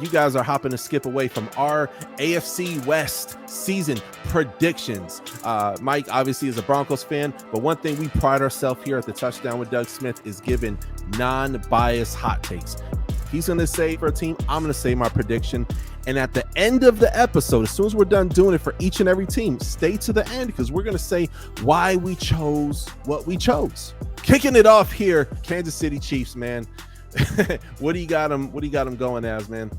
you guys are hopping to skip away from our AFC West season predictions. Mike obviously is a Broncos fan, but one thing we pride ourselves here at the Touchdown with Doug Smith is giving non-biased hot takes. He's going to say for a team, I'm going to say my prediction. And at the end of the episode, as soon as we're done doing it for each and every team, stay to the end because we're going to say why we chose what we chose. Kicking it off here, Kansas City Chiefs, man. What do you got them? What do you got them going as, man?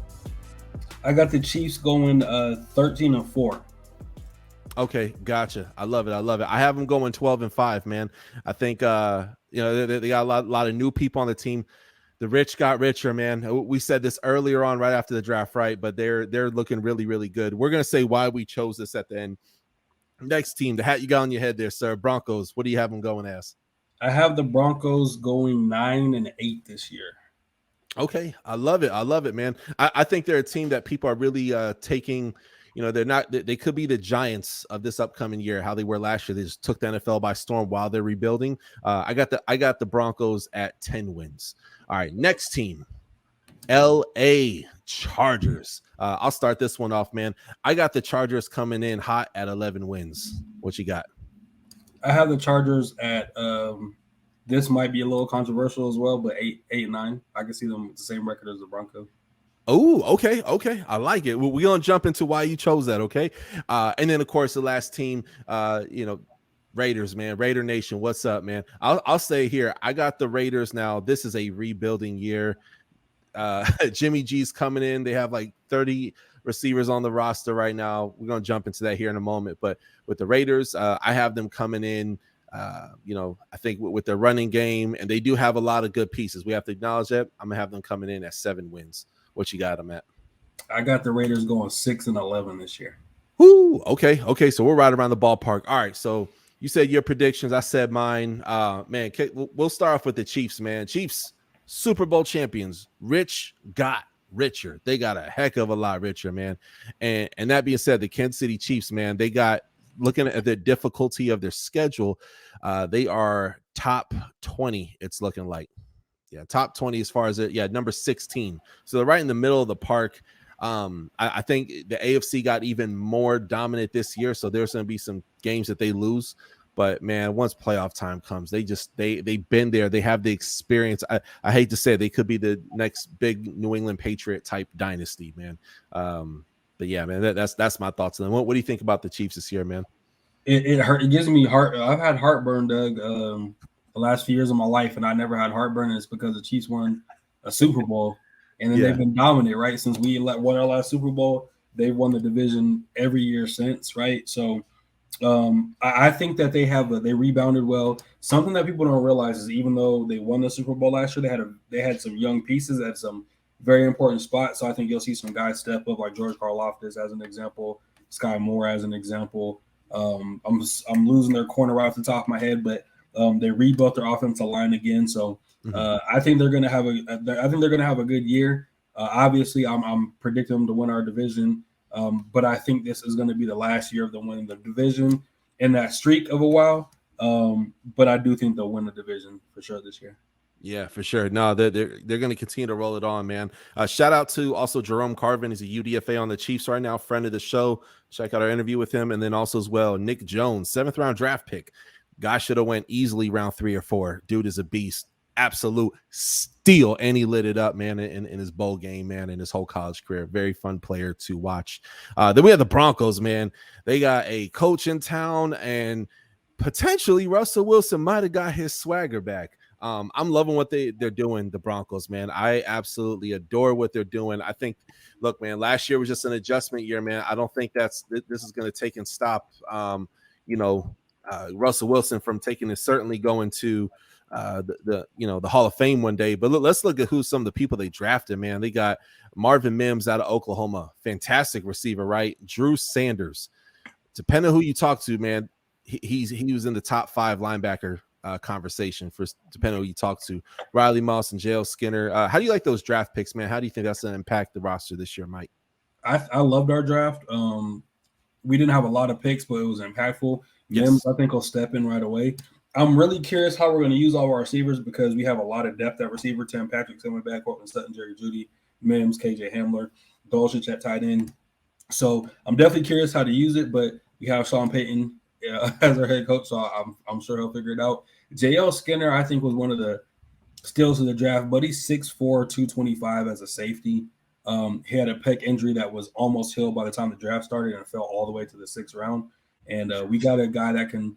I got the Chiefs going 13-4. Okay, gotcha. I love it. I have them going 12-5, man. I think they got a lot of new people on the team. The rich got richer, man. We said this earlier on, right after the draft, right? But they're looking really, really good. We're gonna say why we chose this at the end. Next team, the hat you got on your head there, sir. Broncos. What do you have them going as? I have the Broncos going 9-8 this year. Okay, I love it, man. I think they're a team that people are really taking. They could be the Giants of this upcoming year, how they were last year. They just took the NFL by storm while they're rebuilding. I got the Broncos at 10 wins. All right, next team, LA Chargers. I'll start this one off, man. I got the Chargers coming in hot at 11 wins. What you got? I have the Chargers at this might be a little controversial as well, but 8-9. I can see them with the same record as the Broncos. Oh, okay. I like it. We're gonna jump into why you chose that, okay? And then of course the last team, Raiders, man. Raider Nation, what's up, man? I'll say here, I got the Raiders now. This is a rebuilding year. Jimmy G's coming in. They have like 30 receivers on the roster right now. We're gonna jump into that here in a moment. But with the Raiders, I have them coming in. I think with their running game, and they do have a lot of good pieces. We have to acknowledge that. I'm gonna have them coming in at 7 wins. What you got them at? I got the Raiders going 6-11 this year. Woo! Okay. So we're right around the ballpark. All right. So you said your predictions. I said mine. Man, we'll start off with the Chiefs, man. Chiefs, Super Bowl champions. Rich got richer. They got a heck of a lot richer, man. And that being said, the Kansas City Chiefs, man, they got, looking at the difficulty of their schedule, they are top 20. It's looking like. Yeah, top 20 as far as it. Yeah, number 16. So they're right in the middle of the park. I think the AFC got even more dominant this year, so there's going to be some games that they lose. But man, once playoff time comes, they've been there. They have the experience. I hate to say it, they could be the next big New England Patriot type dynasty, man. But yeah, man, that's my thoughts on them. What do you think about the Chiefs this year, man? It hurt. It gives me heart. I've had heartburn, Doug. The last few years of my life, and I never had heartburn. And it's because the Chiefs won a Super Bowl, and then they've been dominant, right? Since we won our last Super Bowl, they've won the division every year since, right? So I think that they rebounded well. Something that people don't realize is even though they won the Super Bowl last year, they had some young pieces at some very important spots. So I think you'll see some guys step up, like George Karlaftis as an example, Sky Moore as an example. I'm losing their corner right off the top of my head, but they rebuilt their offensive line again, so I think they're going to have a good year. Obviously, I'm predicting them to win our division, but I think this is going to be the last year of them winning the division in that streak of a while. But I do think they'll win the division for sure this year. Yeah, for sure. No, they're going to continue to roll it on, man. Shout out to also Jerome Carvin. He's a UDFA on the Chiefs right now, friend of the show. Check out our interview with him, and then also as well Nick Jones, 7th round draft pick. Guy should have went easily round 3 or 4. Dude is a beast. Absolute steal. And he lit it up, man, in his bowl game, man, in his whole college career. Very fun player to watch. Then we have the Broncos, man. They got a coach in town, and potentially Russell Wilson might have got his swagger back. I'm loving what they're doing, the Broncos, man. I absolutely adore what they're doing. I think, look, man, last year was just an adjustment year, man. I don't think this is going to take and stop, Russell Wilson from taking and certainly going to the Hall of Fame one day. But let's look at who some of the people they drafted, man. They got Marvin Mims out of Oklahoma, fantastic receiver, right? Drew Sanders. Depending on who you talk to, man, he was in the top 5 linebacker conversation for depending on who you talk to. Riley Moss and J.L. Skinner. How do you like those draft picks, man? How do you think that's going to impact the roster this year, Mike? I loved our draft. We didn't have a lot of picks, but it was impactful. Mims, I think, will step in right away. I'm really curious how we're going to use all of our receivers because we have a lot of depth at receiver. Tim Patrick coming back, Cortland Sutton, Jerry Jeudy, Mims, KJ Hamler. Dolchich at tight end. So I'm definitely curious how to use it, but we have Sean Payton as our head coach, so I'm sure he'll figure it out. JL Skinner, I think, was one of the steals of the draft, but he's 6'4", 225 as a safety. He had a pec injury that was almost healed by the time the draft started and fell all the way to the 6th round. And we got a guy that can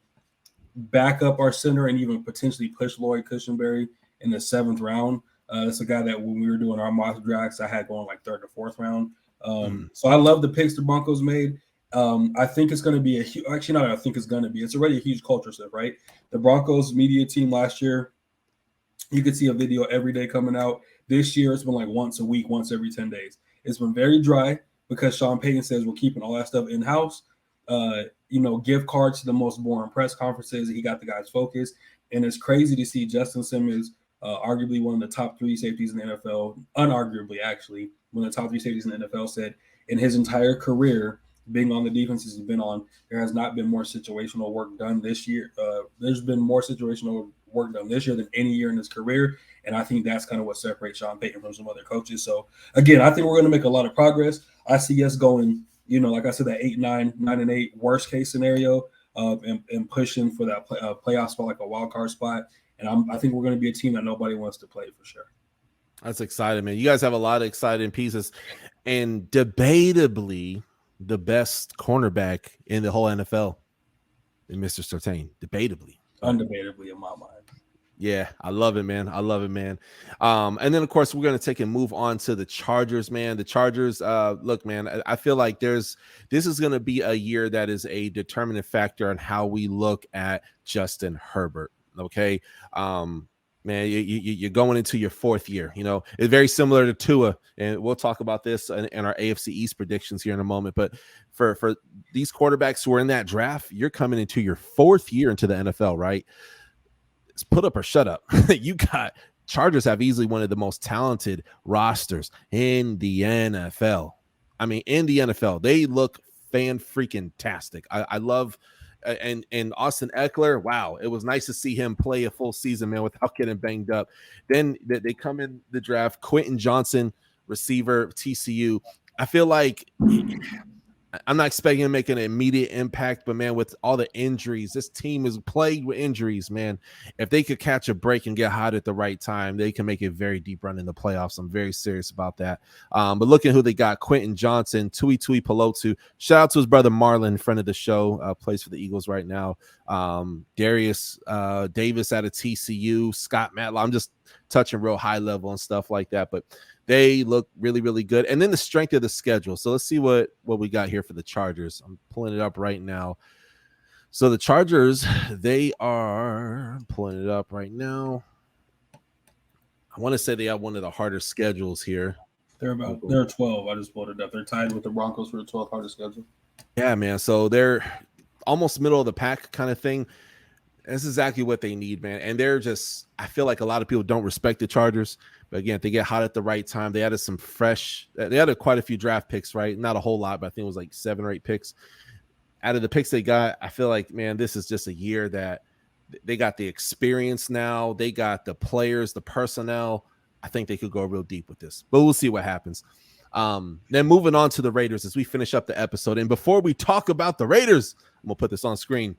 back up our center and even potentially push Lloyd Cushenberry in the 7th round. That's a guy that when we were doing our mock drafts, I had going like 3rd or 4th round. So I love the picks the Broncos made. I think it's going to be it's already a huge culture shift, right? The Broncos media team last year, you could see a video every day coming out. This year, it's been like once a week, once every 10 days. It's been very dry because Sean Payton says we're keeping all that stuff in-house. Gift cards to the most boring press conferences. He got the guys focused. And it's crazy to see Justin Simmons, arguably one of the top 3 safeties in the NFL, unarguably, actually, one of the top 3 safeties in the NFL, said in his entire career, being on the defenses he's been on, there has not been more situational work done this year. There's been more situational work done this year than any year in his career. And I think that's kind of what separates Sean Payton from some other coaches. So, again, I think we're going to make a lot of progress. I see us going, like I said, that 9-8 worst case scenario and pushing for that playoff spot, like a wild card spot. And I think we're going to be a team that nobody wants to play for sure. That's exciting, man. You guys have a lot of exciting pieces. And debatably, the best cornerback in the whole NFL in Mr. Surtain. Debatably. Undebatably in my mind. Yeah, I love it, man. And then, of course, we're going to take and move on to the Chargers, man. The Chargers, look, man, I feel like this is going to be a year that is a determining factor on how we look at Justin Herbert, okay? Man, you're going into your 4th year. It's very similar to Tua, and we'll talk about this in our AFC East predictions here in a moment. But for these quarterbacks who are in that draft, you're coming into your 4th year into the NFL, right? It's put up or shut up. You got Chargers have easily one of the most talented rosters in the NFL. I mean, in the NFL, they look fan-freaking-tastic. I love and Austin Eckler, wow, it was nice to see him play a full season, man, without getting banged up. Then they come in the draft, Quentin Johnson, receiver, TCU. I feel like I'm not expecting to make an immediate impact, but man, with all the injuries, this team is plagued with injuries, man. If they could catch a break and get hot at the right time, they can make a very deep run in the playoffs. I'm very serious about that. But looking who they got, Quentin Johnson, Tui Pelotu. Shout out to his brother Marlon, friend of the show, plays for the Eagles right now. Darius Davis out of TCU, Scott Matlock. I'm just touching real high level and stuff like that, but they look really, really good. And then the strength of the schedule. So let's see what we got here for the Chargers. I'm pulling it up right now. So the Chargers, I'm pulling it up right now. I want to say they have one of the harder schedules here. They're 12. I just pulled it up. They're tied with the Broncos for the 12th hardest schedule. Yeah, man. So they're almost middle of the pack kind of thing. That's exactly what they need, man. And I feel like a lot of people don't respect the Chargers. But again, if they get hot at the right time, they added quite a few draft picks, right? Not a whole lot, but I think it was like 7 or 8 picks. Out of the picks they got, I feel like, man, this is just a year that they got the experience now. They got the players, the personnel. I think they could go real deep with this, but we'll see what happens. Then moving on to the Raiders as we finish up the episode. And before we talk about the Raiders, I'm going to put this on screen.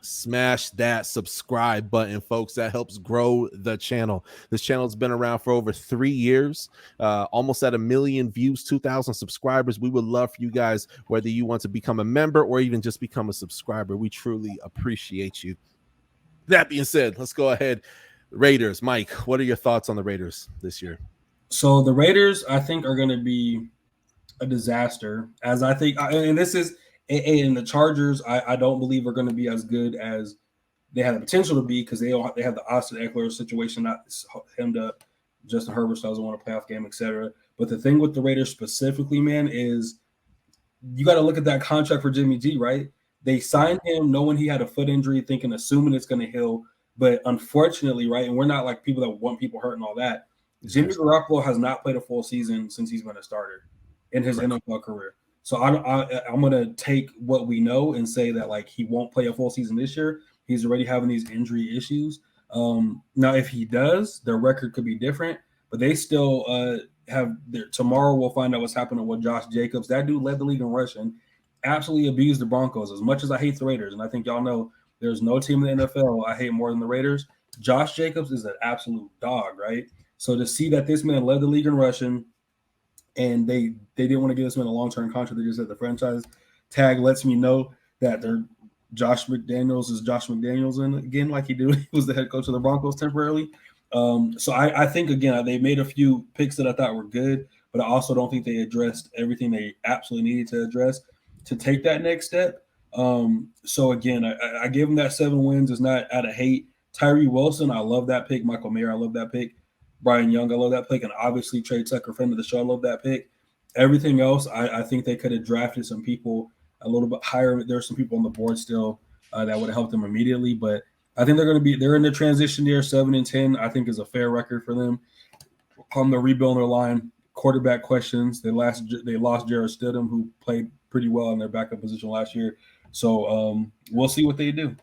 Smash that subscribe button, folks. That helps grow the channel. This channel has been around for over 3 years, almost at 1 million views, 2,000 subscribers. We would love for you guys, whether you want to become a member or even just become a subscriber. We truly appreciate you. That being said, let's go ahead. Raiders, Mike, what are your thoughts on the Raiders this year? So the Raiders, I think, are going to be a disaster, as I think, and this is. And the Chargers, I don't believe are going to be as good as they have the potential to be because they have the Austin Eckler situation, not hemmed up. Justin Herbert doesn't want a playoff game, etc. But the thing with the Raiders specifically, man, is you got to look at that contract for Jimmy G, right? They signed him knowing he had a foot injury, assuming it's going to heal. But unfortunately, right, and we're not like people that want people hurt and all that. Jimmy Garoppolo has not played a full season since he's been a starter in his NFL career. So I'm going to take what we know and say that, like, he won't play a full season this year. He's already having these injury issues. Now, if he does, their record could be different, but they still tomorrow we'll find out what's happening with Josh Jacobs. That dude led the league in rushing, absolutely abused the Broncos. As much as I hate the Raiders, and I think y'all know there's no team in the NFL I hate more than the Raiders, Josh Jacobs is an absolute dog, right? So to see that this man led the league in rushing, and they didn't want to give this man a long-term contract, they just said the franchise tag lets me know that they're Josh McDaniels is Josh McDaniels in again, like he did. He was the head coach of the Broncos temporarily. So I think, again, they made a few picks that I thought were good, but I also don't think they addressed everything they absolutely needed to address to take that next step. So, again, I gave them that 7 wins. It's not out of hate. Tyree Wilson, I love that pick. Michael Mayer, I love that pick. Brian Young, I love that pick. And obviously, Trey Tucker, friend of the show, I love that pick. Everything else, I think they could have drafted some people a little bit higher. There's some people on the board still that would have helped them immediately, but I think they're in the transition year. 7-10, I think, is a fair record for them. On the rebuilding their line, quarterback questions. They lost Jarrett Stidham, who played pretty well in their backup position last year. So we'll see what they do.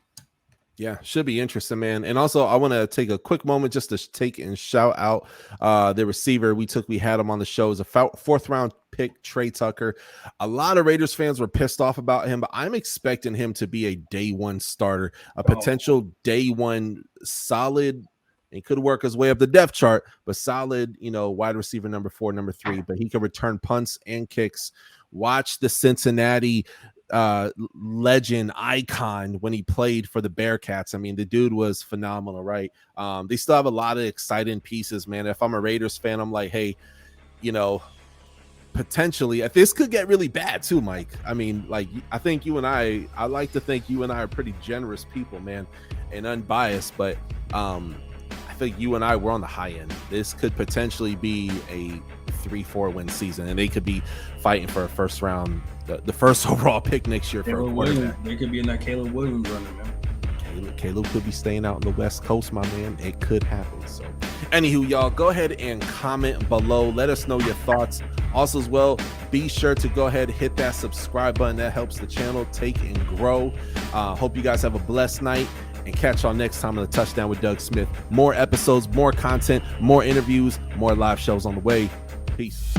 Yeah, should be interesting, man. And also, I want to take a quick moment just to take and shout out the receiver we had him on the show as a 4th round pick, Trey Tucker. A lot of Raiders fans were pissed off about him, but I'm expecting him to be a day 1 starter, a potential day 1 solid. He could work his way up the depth chart, but solid, wide receiver number 4, number 3. But he can return punts and kicks. Watch the Cincinnati legend icon when he played for the Bearcats. I mean, the dude was phenomenal, right? They still have a lot of exciting pieces, man. If I'm a Raiders fan, I'm like, hey, potentially this could get really bad too, Mike. I mean, like, I think I like to think you and I are pretty generous people, man, and unbiased, but I think you and I were on the high end. This could potentially be a 3-4 win season, and they could be fighting for a first round, the first overall pick next year for a quarterback. They could be in that Caleb Williams running, man. Caleb could be staying out on the West Coast, my man. It could happen. So, anywho, y'all, go ahead and comment below. Let us know your thoughts. Also, as well, be sure to go ahead and hit that subscribe button. That helps the channel take and grow. Hope you guys have a blessed night, and catch y'all next time on the Touchdown with Doug Smith. More episodes, more content, more interviews, more live shows on the way. Peace.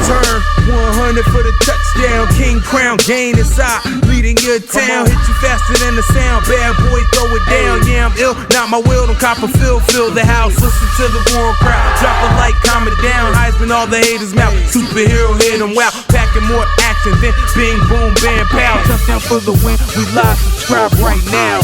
Turn 100 for the touchdown, king crown, gain inside, leading your town, hit you faster than the sound, bad boy throw it down, yeah I'm ill, not my will, don't cop a fill the house, listen to the roaring crowd, drop a like, calm it down, Heisman all the haters mouth, superhero hit them wow, packing more action than bing boom bam pow, touchdown for the win, we live, subscribe right now.